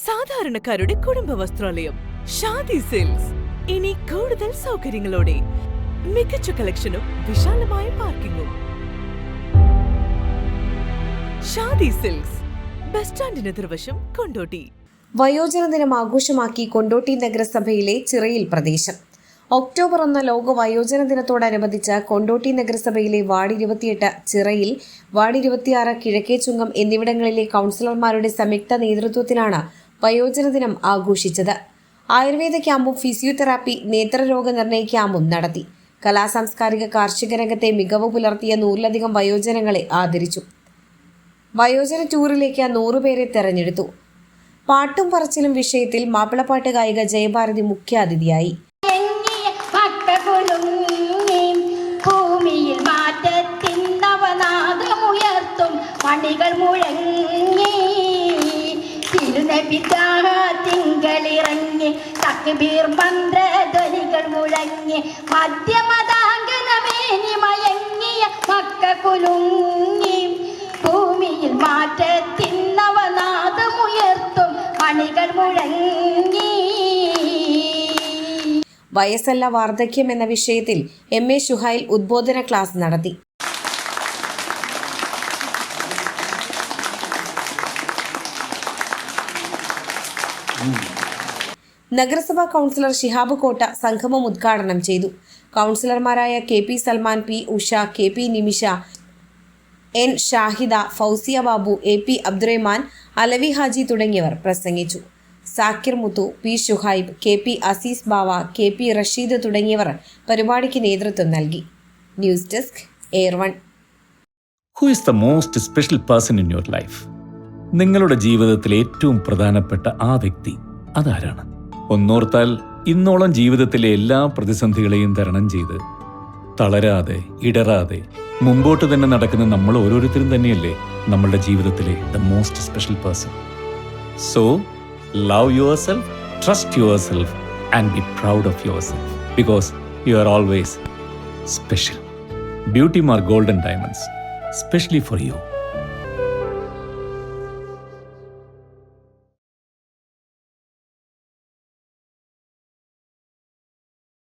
സാധാരണക്കാരുടെ കുടുംബ വസ്ത്രാലയം ഷാദി സിൽക്സ്. ഇനി കൂടുതൽ സൗകര്യങ്ങളോടെ മികച്ച കളക്ഷനും വിശാലമായ പാർക്കിങ്ങും. ഷാദി സിൽക്സ്, ബസ് സ്റ്റാൻഡിന് എതിർവശം, കൊണ്ടോട്ടി. വയോജന ദിനം ആഘോഷമാക്കി കൊണ്ടോട്ടി നഗരസഭയിലെ ചിറയിൽ പ്രദേശം. ഒക്ടോബർ 1 ലോക വയോജന ദിനത്തോടനുബന്ധിച്ച് കൊണ്ടോട്ടി നഗരസഭയിലെ വാർഡ് 28 ചിറയിൽ, വാർഡ് 26 കിഴക്കേചുങ്കം എന്നിവിടങ്ങളിലെ കൗൺസിലർമാരുടെ സംയുക്ത നേതൃത്വത്തിലാണ് വയോജന ദിനം ആഘോഷിച്ചത്. ആയുർവേദ ക്യാമ്പും ഫിസിയോതെറാപ്പി, നേത്രരോഗ നിർണയ ക്യാമ്പും നടത്തി. കലാസാംസ്കാരിക കാർഷിക രംഗത്തെ മികവ് പുലർത്തിയ 100-ലധികം വയോജനങ്ങളെ ആദരിച്ചു. വയോജന ടൂറിലേക്ക് 100 പേരെ തെരഞ്ഞെടുത്തു. പാട്ടും പറച്ചിലും വിഷയത്തിൽ മാപ്പിളപ്പാട്ട് ഗായിക ജയഭാരതി മുഖ്യാതിഥിയായി. ഭൂമിയിൽ മാറ്റത്തിൻ നവനാദമുയർത്തും മണികൾ മുഴങ്ങി, തിങ്കളിറങ്ങി, തക്ബീർ മന്ത്രധ്വനികൾ മുഴങ്ങി, മധ്യമതാംഗനമേനി മയങ്ങിയ മക്ക കുലുങ്ങി. ഭൂമിയിൽ മാറ്റത്തിൻ നവനാദമുയർത്തും മണികൾ മുഴങ്ങി. വയസ്സല്ല വാർദ്ധക്യം എന്ന വിഷയത്തിൽ MA ഷുഹൈൽ ഉദ്ബോധന ക്ലാസ് നടത്തി. നഗരസഭാ കൗൺസിലർ ഷിഹാബ് കോട്ട സംഗമം ഉദ്ഘാടനം ചെയ്തു. കൗൺസിലർമാരായ KP Salman, P Usha, KP നിമിഷ, N ഷാഹിദ, ഫൗസിയ ബാബു, AP അബ്ദുറഹ്മാൻ, അലവി ഹാജി തുടങ്ങിയവർ പ്രസംഗിച്ചു. സാക്കിർ മുത്തു, P ഷുഹൈബ്, KP അസീസ് ബാവ, KP റഷീദ് തുടങ്ങിയവർ പരിപാടിക്ക് നേതൃത്വം നൽകി. ന്യൂസ് ഡെസ്ക്, എയർ1. Who is the most special person in your life? നിങ്ങളുടെ ജീവിതത്തിലെ ഏറ്റവും പ്രധാനപ്പെട്ട ആ വ്യക്തി അതാരാണ്? ഒന്നോർത്താൽ ഇന്നോളം ജീവിതത്തിലെ എല്ലാ പ്രതിസന്ധികളെയും തരണം ചെയ്ത് തളരാതെ ഇടറാതെ മുമ്പോട്ട് തന്നെ നടക്കുന്ന നമ്മൾ ഓരോരുത്തരും തന്നെയല്ലേ നമ്മളുടെ ജീവിതത്തിലെ the most special person. So love yourself, trust yourself and be proud of yourself because you are always special. Beauty Mark Gold and Diamonds, specially for you.